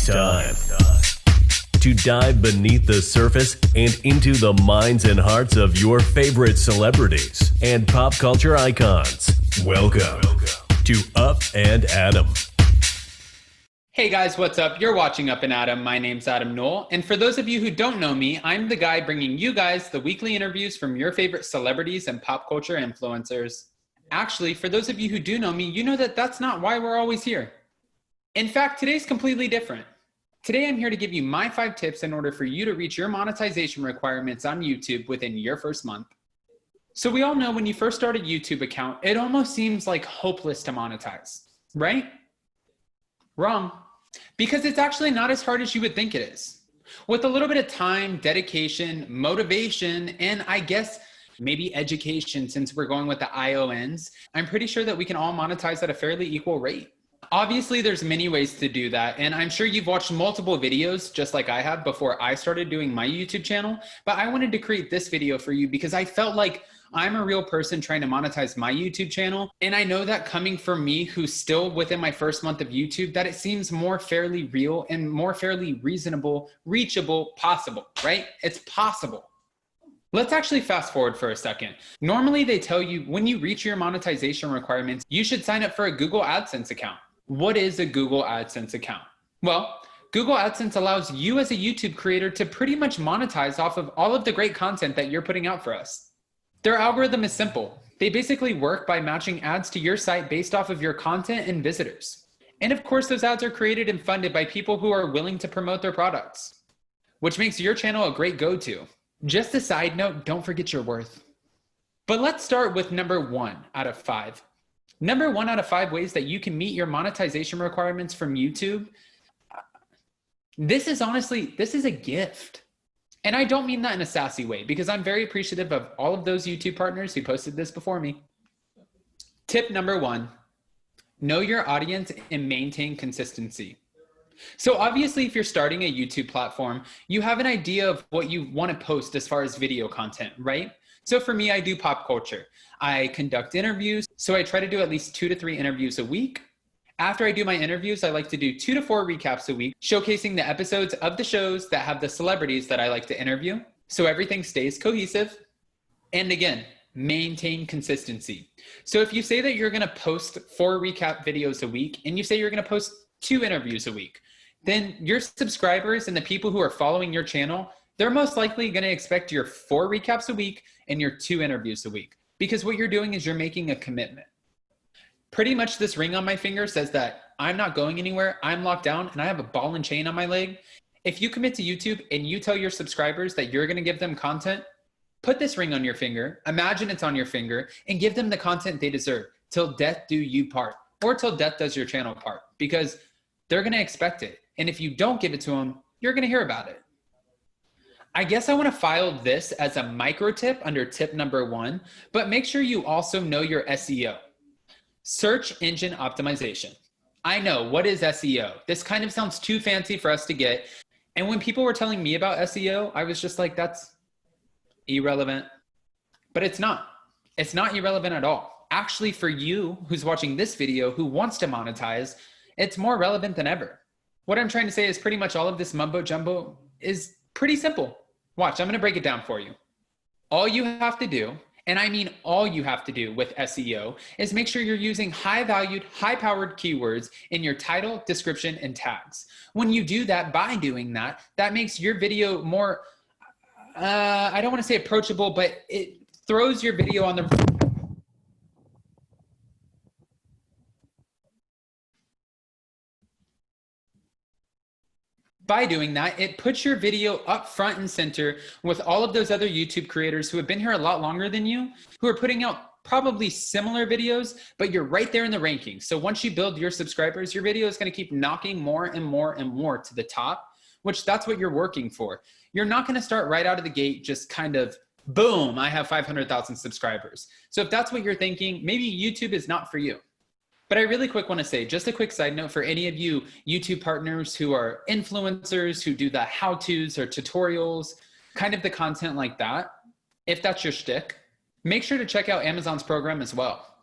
It's time to dive beneath the surface and into the minds and hearts of your favorite celebrities and pop culture icons. Welcome to Up and Adam. Hey guys, what's up? You're watching Up and Adam. My name's Adam Knoll. And for those of you who don't know me, I'm the guy bringing you guys the weekly interviews from your favorite celebrities and pop culture influencers. Actually, for those of you who do know me, you know that that's not why we're always here. In fact, today's completely different. Today, I'm here to give you my 5 tips in order for you to reach your monetization requirements on YouTube within your first month. So we all know when you first start a YouTube account, it almost seems like hopeless to monetize, right? Wrong. Because it's actually not as hard as you would think it is. With a little bit of time, dedication, motivation, and I guess maybe education, since we're going with the IONs, I'm pretty sure that we can all monetize at a fairly equal rate. Obviously, there's many ways to do that, and I'm sure you've watched multiple videos just like I have before I started doing my YouTube channel, but I wanted to create this video for you because I felt like I'm a real person trying to monetize my YouTube channel, and I know that coming from me who's still within my first month of YouTube, that it seems more fairly real and more fairly reasonable, reachable, possible, right? It's possible. Let's actually fast forward for a second. Normally, they tell you when you reach your monetization requirements, you should sign up for a Google AdSense account. What is a Google AdSense account? Well, Google AdSense allows you as a YouTube creator to pretty much monetize off of all of the great content that you're putting out for us. Their algorithm is simple. They basically work by matching ads to your site based off of your content and visitors. And of course, those ads are created and funded by people who are willing to promote their products, which makes your channel a great go-to. Just a side note, don't forget your worth. But let's start with number 1 out of 5. Number 1 out of 5 ways that you can meet your monetization requirements from YouTube. This is a gift. And I don't mean that in a sassy way because I'm very appreciative of all of those YouTube partners who posted this before me. Tip number 1, know your audience and maintain consistency. So obviously, if you're starting a YouTube platform, you have an idea of what you want to post as far as video content, right? So for me, I do pop culture. I conduct interviews, so I try to do at least 2 to 3 interviews a week. After I do my interviews, I like to do 2 to 4 recaps a week, showcasing the episodes of the shows that have the celebrities that I like to interview, so everything stays cohesive. And again, maintain consistency. So if you say that you're going to post 4 recap videos a week, and you say you're going to post 2 interviews a week, then your subscribers and the people who are following your channel, they're most likely going to expect your 4 recaps a week and your 2 interviews a week. Because what you're doing is you're making a commitment. Pretty much this ring on my finger says that I'm not going anywhere, I'm locked down, and I have a ball and chain on my leg. If you commit to YouTube and you tell your subscribers that you're going to give them content, put this ring on your finger, imagine it's on your finger, and give them the content they deserve. Till death do you part, or till death does your channel part, because they're going to expect it. And if you don't give it to them, you're going to hear about it. I guess I want to file this as a micro tip under tip number 1, but make sure you also know your SEO. Search engine optimization. I know, what is SEO? This kind of sounds too fancy for us to get. And when people were telling me about SEO, I was just like, that's irrelevant. But it's not. It's not irrelevant at all. Actually, for you who's watching this video who wants to monetize, it's more relevant than ever. What I'm trying to say is pretty much all of this mumbo jumbo is pretty simple. Watch, I'm going to break it down for you. All you have to do, and I mean all you have to do with SEO, is make sure you're using high-valued, high-powered keywords in your title, description, and tags. When you do that, by doing that, that makes your video more, I don't want to say approachable, but it throws your video on the... By doing that, it puts your video up front and center with all of those other YouTube creators who have been here a lot longer than you, who are putting out probably similar videos, but you're right there in the rankings. So once you build your subscribers, your video is going to keep knocking more and more and more to the top, which that's what you're working for. You're not going to start right out of the gate just kind of, boom, I have 500,000 subscribers. So if that's what you're thinking, maybe YouTube is not for you. But I really quick want to say, just a quick side note for any of you YouTube partners who are influencers, who do the how-tos or tutorials, kind of the content like that. If that's your shtick, make sure to check out Amazon's program as well.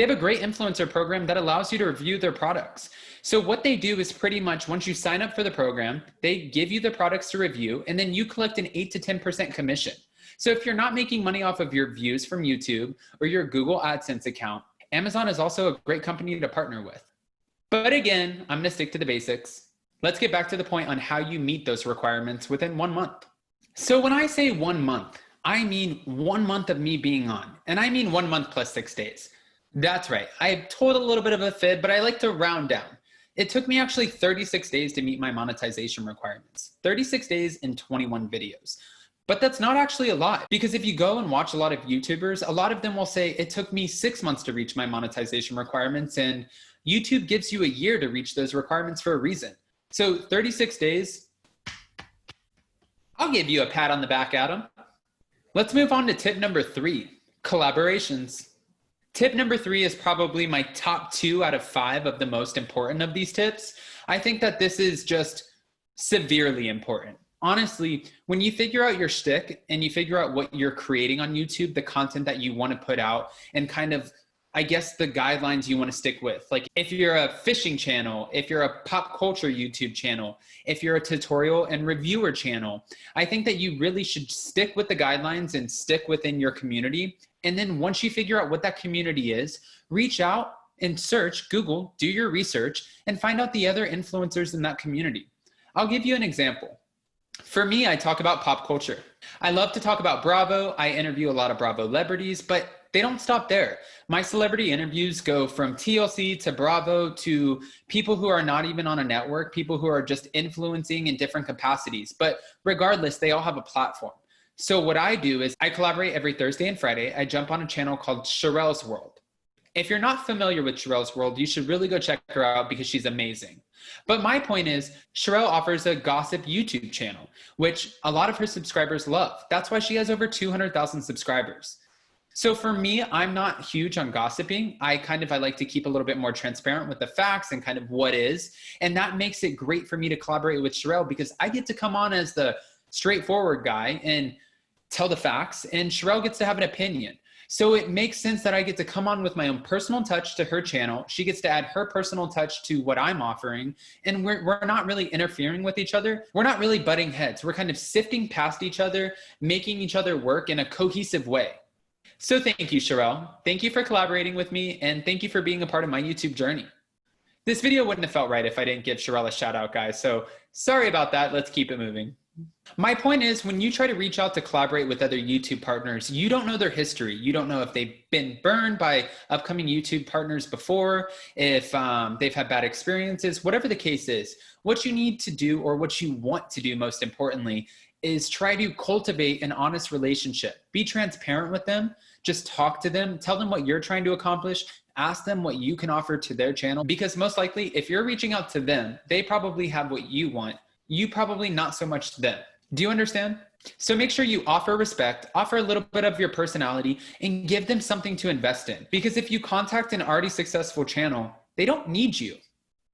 They have a great influencer program that allows you to review their products. So what they do is pretty much once you sign up for the program, they give you the products to review, and then you collect an 8 to 10% commission. So if you're not making money off of your views from YouTube or your Google AdSense account, Amazon is also a great company to partner with. But again, I'm gonna stick to the basics. Let's get back to the point on how you meet those requirements within 1 month. So when I say 1 month, I mean 1 month of me being on, and I mean 1 month plus 6 days. That's right, I told a little bit of a fib, but I like to round down. It took me actually 36 days to meet my monetization requirements. 36 days and 21 videos. But that's not actually a lot, because if you go and watch a lot of YouTubers, a lot of them will say it took me 6 months to reach my monetization requirements, and YouTube gives you a year to reach those requirements for a reason. So 36 days, I'll give you a pat on the back, Adam. Let's move on to tip number 3, collaborations. Tip number 3 is probably my top 2 out of 5 of the most important of these tips. I think that this is just severely important. Honestly, when you figure out your shtick and you figure out what you're creating on YouTube, the content that you want to put out, and kind of, I guess, the guidelines you want to stick with. Like if you're a fishing channel, if you're a pop culture YouTube channel, if you're a tutorial and reviewer channel, I think that you really should stick with the guidelines and stick within your community. And then once you figure out what that community is, reach out and search, Google, do your research, and find out the other influencers in that community. I'll give you an example. For me, I talk about pop culture. I love to talk about Bravo. I interview a lot of Bravo celebrities, but they don't stop there. My celebrity interviews go from TLC to Bravo to people who are not even on a network, people who are just influencing in different capacities. But regardless, they all have a platform. So what I do is I collaborate every Thursday and Friday. I jump on a channel called Sherelle's World. If you're not familiar with Sherelle's World, you should really go check her out because she's amazing. But my point is, Sherelle offers a gossip YouTube channel, which a lot of her subscribers love. That's why she has over 200,000 subscribers. So for me, I'm not huge on gossiping. I like to keep a little bit more transparent with the facts and kind of what is. And that makes it great for me to collaborate with Sherelle because I get to come on as the straightforward guy and tell the facts, and Sherelle gets to have an opinion. So it makes sense that I get to come on with my own personal touch to her channel. She gets to add her personal touch to what I'm offering. And we're not really interfering with each other. We're not really butting heads. We're kind of sifting past each other, making each other work in a cohesive way. So thank you, Sherelle. Thank you for collaborating with me, and thank you for being a part of my YouTube journey. This video wouldn't have felt right if I didn't give Sherelle a shout out, guys. So sorry about that. Let's keep it moving. My point is, when you try to reach out to collaborate with other YouTube partners, you don't know their history. You don't know if they've been burned by upcoming YouTube partners before, if they've had bad experiences, whatever the case is. What you need to do, or what you want to do most importantly, is try to cultivate an honest relationship. Be transparent with them. Just talk to them. Tell them what you're trying to accomplish. Ask them what you can offer to their channel. Because most likely, if you're reaching out to them, they probably have what you want. You probably not so much to them. Do you understand? So make sure you offer respect, offer a little bit of your personality, and give them something to invest in. Because if you contact an already successful channel, they don't need you.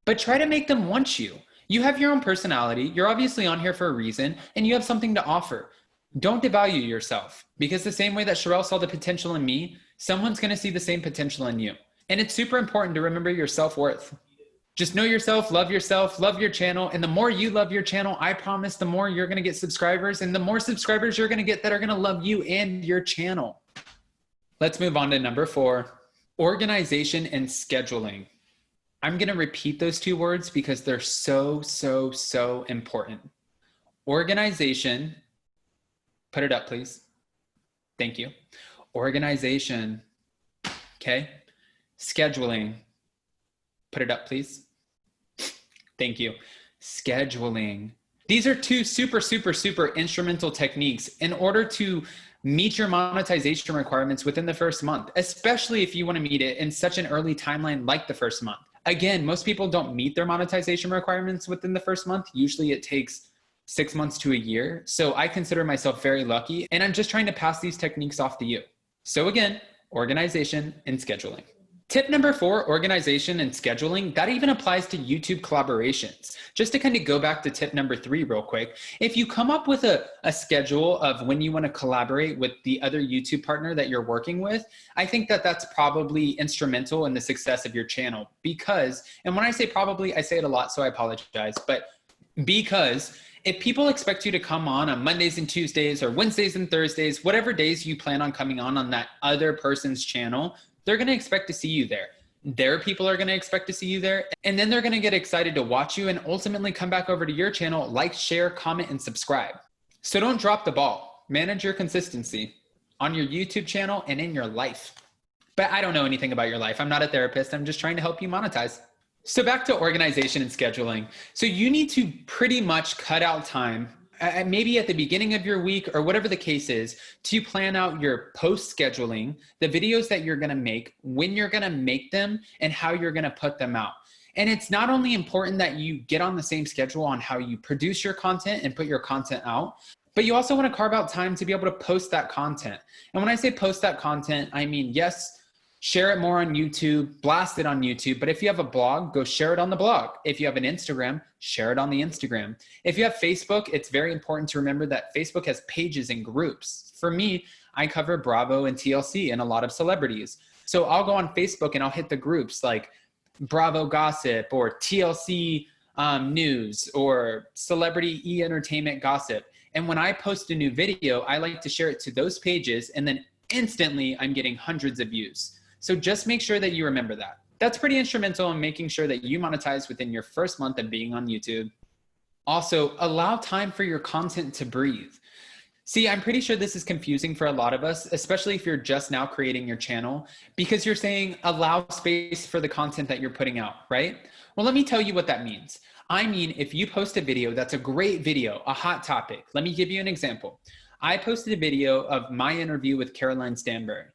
But try to make them want you. You have your own personality. You're obviously on here for a reason, and you have something to offer. Don't devalue yourself, because the same way that Sherelle saw the potential in me, someone's going to see the same potential in you. And it's super important to remember your self-worth. Just know yourself, love your channel. And the more you love your channel, I promise the more you're going to get subscribers, and the more subscribers you're going to get that are going to love you and your channel. Let's move on to number 4, organization and scheduling. I'm going to repeat those 2 words because they're so, so, so important. Organization. Put it up, please. Thank you. Organization. Okay. Scheduling. Put it up, please. Thank you. Scheduling. These are 2 super, super, super instrumental techniques in order to meet your monetization requirements within the first month, especially if you want to meet it in such an early timeline like the first month. Again, most people don't meet their monetization requirements within the first month. Usually it takes 6 months to a year. So I consider myself very lucky, and I'm just trying to pass these techniques off to you. So again, organization and scheduling. Tip number 4, organization and scheduling, that even applies to YouTube collaborations. Just to kind of go back to tip number 3 real quick, if you come up with a schedule of when you want to collaborate with the other YouTube partner that you're working with, I think that that's probably instrumental in the success of your channel. Because, and when I say probably, I say it a lot, so I apologize, but because if people expect you to come on Mondays and Tuesdays or Wednesdays and Thursdays, whatever days you plan on coming on that other person's channel, they're going to expect to see you there. Their people are going to expect to see you there. And then they're going to get excited to watch you and ultimately come back over to your channel, like, share, comment, and subscribe. So don't drop the ball. Manage your consistency on your YouTube channel and in your life. But I don't know anything about your life. I'm not a therapist. I'm just trying to help you monetize. So back to organization and scheduling. So you need to pretty much cut out time, maybe at the beginning of your week or whatever the case is, to plan out your post scheduling, the videos that you're going to make, when you're going to make them, and how you're going to put them out. And it's not only important that you get on the same schedule on how you produce your content and put your content out, but you also want to carve out time to be able to post that content. And when I say post that content, I mean, yes, share it more on YouTube, blast it on YouTube. But if you have a blog, go share it on the blog. If you have an Instagram, share it on the Instagram. If you have Facebook, it's very important to remember that Facebook has pages and groups. For me, I cover Bravo and TLC and a lot of celebrities. So I'll go on Facebook and I'll hit the groups like Bravo Gossip or TLC News or Celebrity E-Entertainment Gossip. And when I post a new video, I like to share it to those pages, and then instantly I'm getting hundreds of views. So just make sure that you remember that. That's pretty instrumental in making sure that you monetize within your first month of being on YouTube. Also, allow time for your content to breathe. See, I'm pretty sure this is confusing for a lot of us, especially if you're just now creating your channel, because you're saying allow space for the content that you're putting out, right? Well, let me tell you what that means. I mean, if you post a video that's a great video, a hot topic, let me give you an example. I posted a video of my interview with Caroline Stanbury.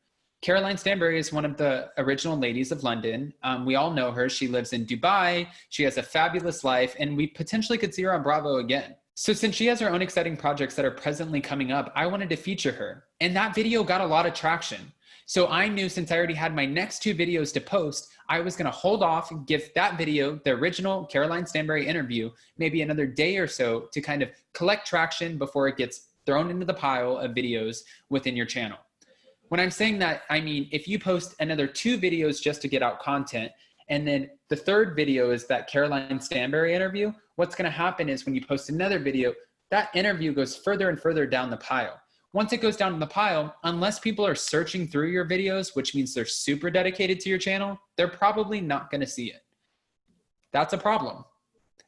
Caroline Stanbury is one of the original ladies of London. We all know her. She lives in Dubai. She has a fabulous life, and we potentially could see her on Bravo again. So since she has her own exciting projects that are presently coming up, I wanted to feature her. And that video got a lot of traction. So I knew, since I already had my next 2 videos to post, I was going to hold off and give that video, the original Caroline Stanbury interview, maybe another day or so to kind of collect traction before it gets thrown into the pile of videos within your channel. When I'm saying that, I mean, if you post another 2 videos just to get out content, and then the 3rd video is that Caroline Stanbury interview, what's going to happen is when you post another video, that interview goes further and further down the pile. Once it goes down the pile, unless people are searching through your videos, which means they're super dedicated to your channel, they're probably not going to see it. That's a problem.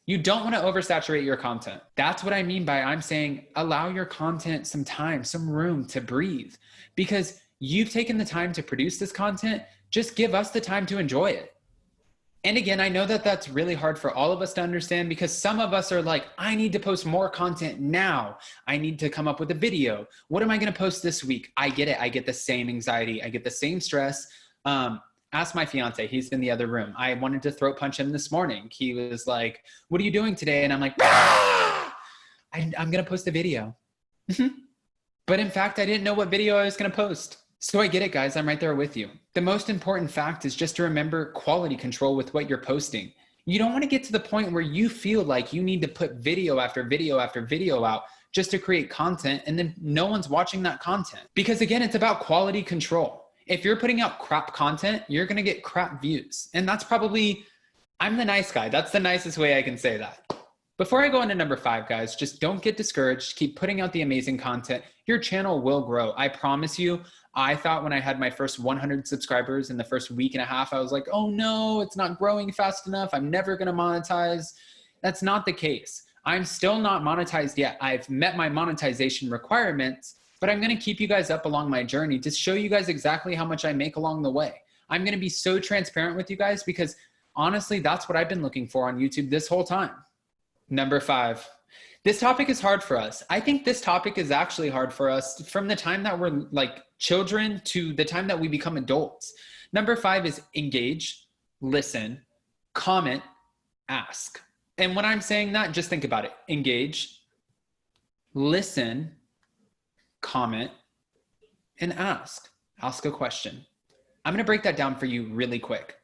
You don't want to oversaturate your content. That's what I mean by I'm saying allow your content some time, some room to breathe, because you've taken the time to produce this content. Just give us the time to enjoy it. And again, I know that that's really hard for all of us to understand, because some of us are like, I need to post more content now. I need to come up with a video. What am I going to post this week? I get it. I get the same anxiety. I get the same stress. Ask my fiance. He's in the other room. I wanted to throat punch him this morning. He was like, what are you doing today? And I'm like, I'm going to post a video. But in fact, I didn't know what video I was going to post. So I get it, guys. I'm right there with you. The most important fact is just to remember quality control with what you're posting. You don't want to get to the point where you feel like you need to put video after video after video out just to create content, and then no one's watching that content. Because again, it's about quality control. If you're putting out crap content, you're going to get crap views. And that's probably, I'm the nice guy. That's the nicest way I can say that. Before I go into number 5, guys, just don't get discouraged. Keep putting out the amazing content. Your channel will grow. I promise you. I thought when I had my first 100 subscribers in the first week and a half, I was like, oh no, it's not growing fast enough. I'm never going to monetize. That's not the case. I'm still not monetized yet. I've met my monetization requirements, but I'm going to keep you guys up along my journey to show you guys exactly how much I make along the way. I'm going to be so transparent with you guys, because honestly, that's what I've been looking for on YouTube this whole time. Number 5. This topic is hard for us. I think this topic is actually hard for us from the time that we're like children to the time that we become adults. Number 5 is engage, listen, comment, ask. And when I'm saying that, just think about it. Engage, listen, comment, and ask. Ask a question. I'm going to break that down for you really quick.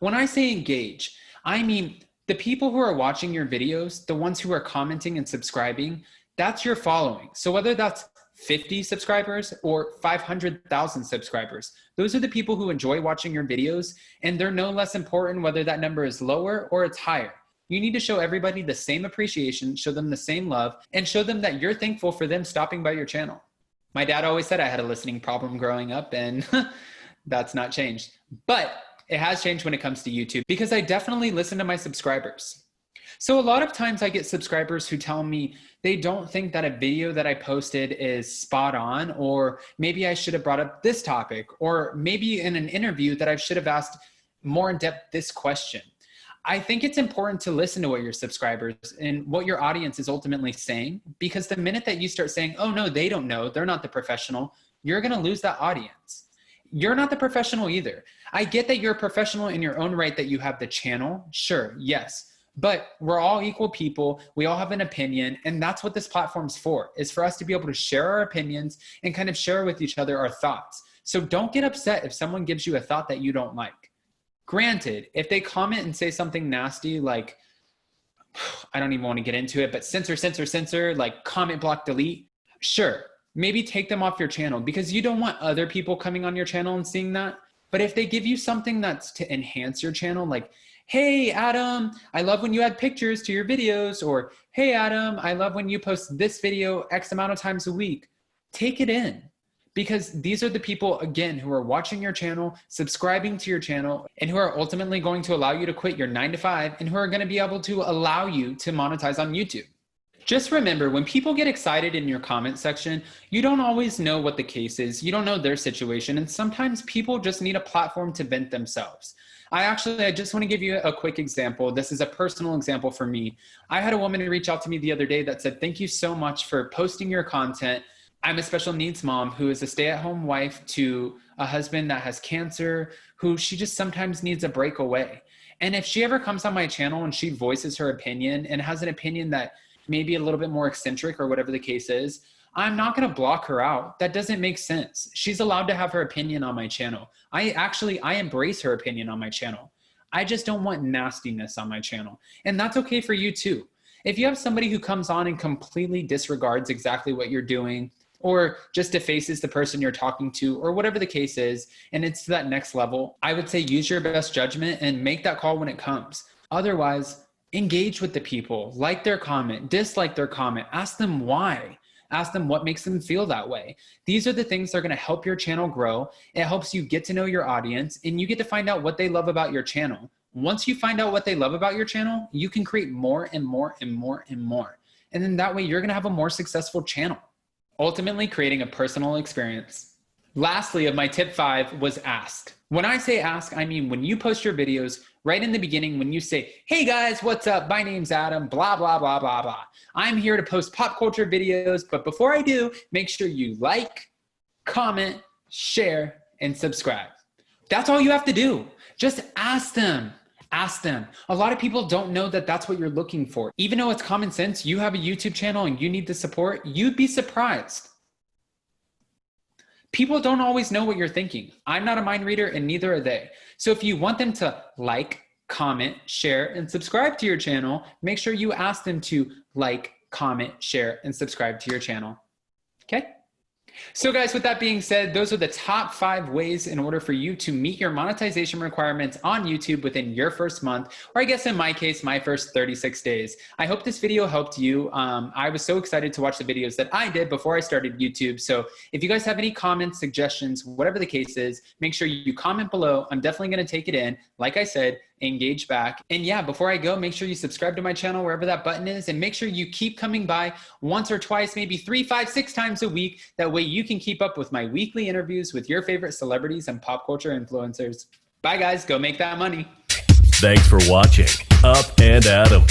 When I say engage, I mean the people who are watching your videos, the ones who are commenting and subscribing, that's your following. So whether that's 50 subscribers or 500,000 subscribers, those are the people who enjoy watching your videos, and they're no less important whether that number is lower or it's higher. You need to show everybody the same appreciation, show them the same love, and show them that you're thankful for them stopping by your channel. My dad always said I had a listening problem growing up, and that's not changed. But it has changed when it comes to YouTube, because I definitely listen to my subscribers. So a lot of times I get subscribers who tell me they don't think that a video that I posted is spot on, or maybe I should have brought up this topic, or maybe in an interview that I should have asked more in depth this question. I think it's important to listen to what your subscribers and what your audience is ultimately saying, because the minute that you start saying, oh no, they don't know, they're not the professional, you're going to lose that audience. You're not the professional either. I get that you're a professional in your own right, that you have the channel. Sure, yes. But we're all equal people. We all have an opinion. And that's what this platform's for, is for us to be able to share our opinions and kind of share with each other our thoughts. So don't get upset if someone gives you a thought that you don't like. Granted, if they comment and say something nasty, like, I don't even want to get into it, but censor, like comment, block, delete. Sure, maybe take them off your channel, because you don't want other people coming on your channel and seeing that. But if they give you something that's to enhance your channel, like, hey, Adam, I love when you add pictures to your videos, or hey, Adam, I love when you post this video X amount of times a week, take it in. Because these are the people, again, who are watching your channel, subscribing to your channel, and who are ultimately going to allow you to quit your 9-to-5, and who are going to be able to allow you to monetize on YouTube. Just remember, when people get excited in your comment section, you don't always know what the case is. You don't know their situation. And sometimes people just need a platform to vent themselves. I just want to give you a quick example. This is a personal example for me. I had a woman reach out to me the other day that said, thank you so much for posting your content. I'm a special needs mom who is a stay-at-home wife to a husband that has cancer, who she just sometimes needs a break away. And if she ever comes on my channel and she voices her opinion and has an opinion that may be a little bit more eccentric or whatever the case is, I'm not going to block her out. That doesn't make sense. She's allowed to have her opinion on my channel. I embrace her opinion on my channel. I just don't want nastiness on my channel. And that's okay for you too. If you have somebody who comes on and completely disregards exactly what you're doing, or just defaces the person you're talking to, or whatever the case is, and it's to that next level, I would say use your best judgment and make that call when it comes. Otherwise, engage with the people, like their comment, dislike their comment, ask them why, ask them what makes them feel that way. These are the things that are gonna help your channel grow. It helps you get to know your audience, and you get to find out what they love about your channel. Once you find out what they love about your channel, you can create more and more and more and more. And then that way you're gonna have a more successful channel. Ultimately creating a personal experience. Lastly, of my tip 5 was ask. When I say ask, I mean when you post your videos, right in the beginning, when you say, hey guys, what's up? My name's Adam, blah, blah, blah, blah, blah. I'm here to post pop culture videos, but before I do, make sure you like, comment, share, and subscribe. That's all you have to do. Just ask them. Ask them. A lot of people don't know that that's what you're looking for. Even though it's common sense, you have a YouTube channel and you need the support, you'd be surprised. People don't always know what you're thinking. I'm not a mind reader and neither are they. So if you want them to like, comment, share, and subscribe to your channel, make sure you ask them to like, comment, share, and subscribe to your channel. Okay? So guys, with that being said, those are the top 5 ways in order for you to meet your monetization requirements on YouTube within your first month, or I guess in my case, my first 36 days. I hope this video helped you. I was so excited to watch the videos that I did before I started YouTube. So if you guys have any comments, suggestions, whatever the case is, make sure you comment below. I'm definitely going to take it in. Like I said, engage back. And yeah, before I go, make sure you subscribe to my channel wherever that button is, and make sure you keep coming by once or twice, maybe 3, 5, 6 times a week. That way you can keep up with my weekly interviews with your favorite celebrities and pop culture influencers. Bye guys, go make that money. Thanks for watching Up and Adam.